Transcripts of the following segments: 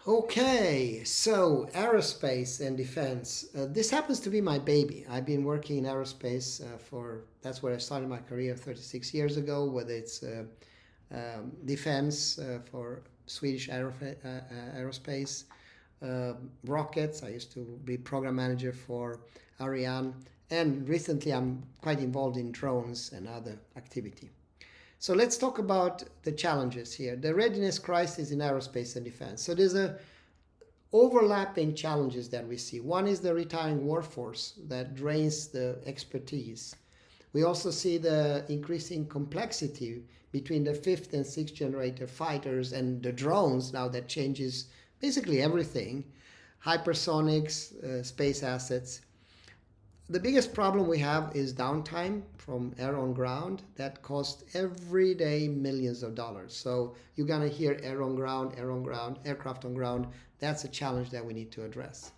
Okay, so aerospace and defense. This happens to be my baby. I've been working in aerospace that's where I started my career 36 years ago, whether it's defense for Swedish aerospace, rockets. I used to be program manager for Ariane, and recently I'm quite involved in drones and other activity. So let's talk about the challenges here. The readiness crisis in aerospace and defense. So there's overlapping challenges that we see. One is the retiring workforce that drains the expertise. We also see the increasing complexity between the 5th and 6th generator fighters and the drones now that changes basically everything. Hypersonics, space assets. The biggest problem we have is downtime from air on ground that costs every day millions of dollars. So you're going to hear air on ground, aircraft on ground. That's a challenge that we need to address.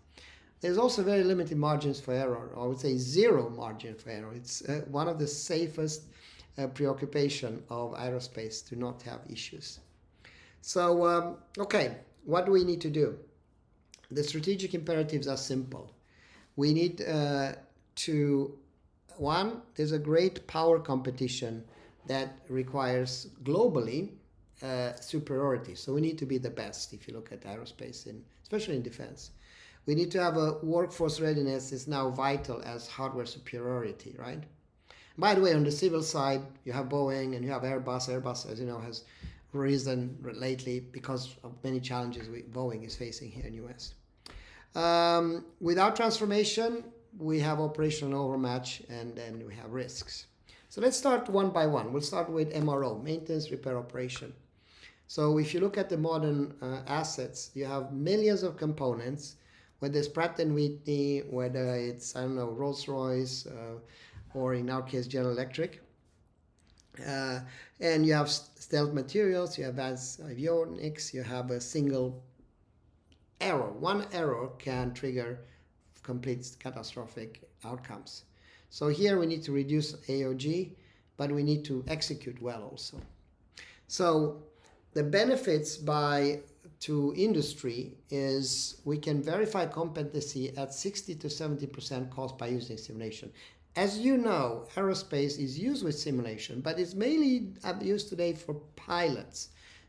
There's also very limited margins for error, or I would say zero margin for error. It's one of the safest preoccupation of aerospace to not have issues. So, okay, what do we need to do? The strategic imperatives are simple. We need there's a great power competition that requires globally superiority. So we need to be the best if you look at aerospace, especially in defense. We need to have a workforce readiness is now vital as hardware superiority, right? By the way, on the civil side, you have Boeing and you have Airbus. Airbus, as you know, has risen lately because of many challenges Boeing is facing here in the US. Without transformation, we have operational overmatch and then we have risks. So let's start one by one. We'll start with MRO, maintenance, repair, operation. So if you look at the modern assets, you have millions of components, whether it's Pratt & Whitney, whether it's, Rolls-Royce, or in our case, General Electric. And you have stealth materials, you have advanced avionics, you have a single error. One error can trigger complete catastrophic outcomes. So here we need to reduce AOG, but we need to execute well also. So the benefits to industry is we can verify competency at 60 to 70% cost by using simulation. As you know, aerospace is used with simulation, but it's mainly used today for pilots.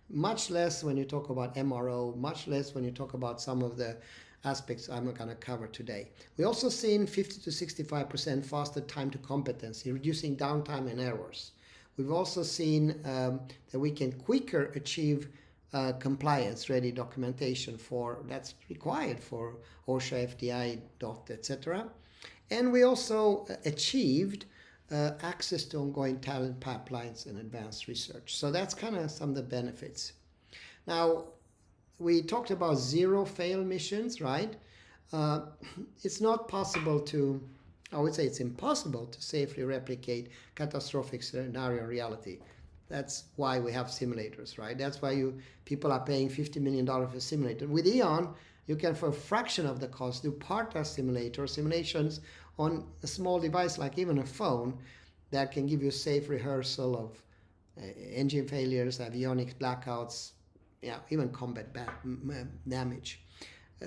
Much less when you talk about MRO, much less when you talk about some of the aspects I'm going to cover today. We also seen 50 to 65% faster time to competency, reducing downtime and errors. We've also seen that we can quicker achieve compliance-ready documentation that's required for OSHA, FDI, DOT, etc. And we also achieved access to ongoing talent pipelines and advanced research. So that's kind of some of the benefits. Now, we talked about zero fail missions, right? It's not possible I would say it's impossible to safely replicate catastrophic scenario in reality. That's why we have simulators, right? That's why people are paying $50 million for a simulator. With EON, you can, for a fraction of the cost, do part-task simulations on a small device like even a phone that can give you safe rehearsal of engine failures, avionics blackouts, even combat damage.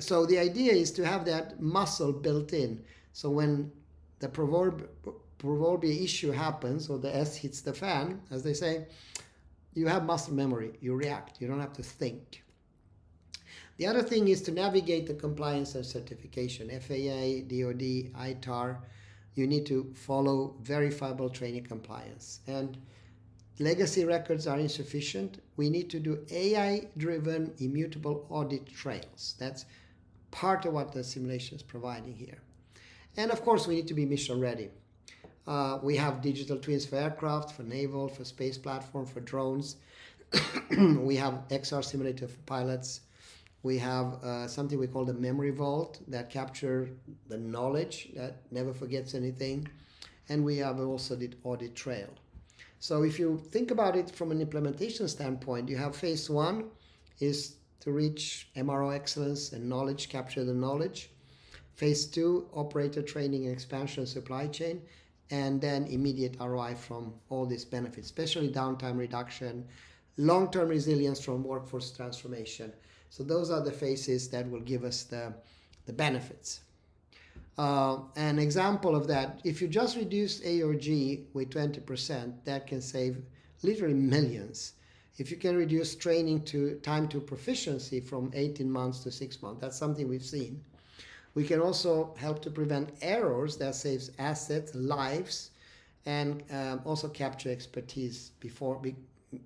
So the idea is to have that muscle built in. So when the proverbial issue happens or the S hits the fan, as they say, you have muscle memory. You react. You don't have to think. The other thing is to navigate the compliance and certification. FAA, DOD, ITAR. You need to follow verifiable training compliance. And legacy records are insufficient. We need to do AI-driven immutable audit trails. That's part of what the simulation is providing here. And of course, we need to be mission ready. We have digital twins for aircraft, for naval, for space platform, for drones. We have XR simulator for pilots. We have something we call the memory vault that capture the knowledge that never forgets anything. And we have also the audit trail. So if you think about it from an implementation standpoint, you have phase one is to reach MRO excellence and knowledge, capture the knowledge. Phase two, operator training and expansion supply chain. And then immediate ROI from all these benefits, especially downtime reduction, long-term resilience from workforce transformation. So those are the phases that will give us the benefits. An example of that, if you just reduce A or G with 20%, that can save literally millions. If you can reduce training to time to proficiency from 18 months to 6 months, that's something we've seen. We can also help to prevent errors, that saves assets, lives, and also capture expertise before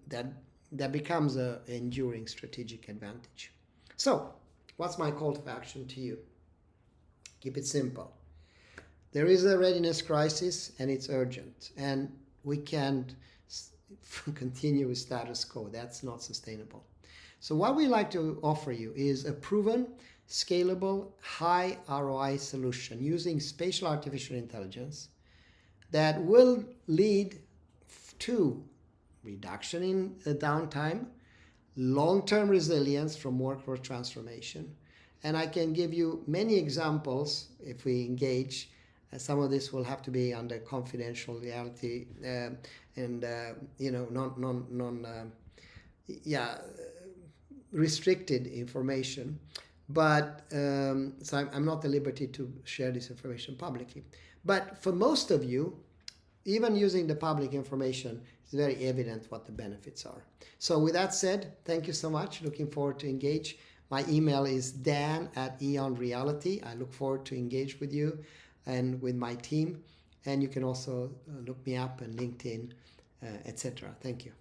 that becomes an enduring strategic advantage. So, what's my call to action to you? Keep it simple. There is a readiness crisis and it's urgent, and we can't continue with status quo. That's not sustainable. So what we like to offer you is a proven, scalable, high ROI solution using spatial artificial intelligence that will lead to reduction in downtime, long-term resilience from workforce transformation. And I can give you many examples if we engage. Some of this will have to be under confidentiality and restricted information. But so I'm not at liberty to share this information publicly. But for most of you, even using the public information, it's very evident what the benefits are. So with that said, thank you so much. Looking forward to engage. My email is dan@EON Reality. I look forward to engage with you and with my team. And you can also look me up on LinkedIn, etc. Thank you.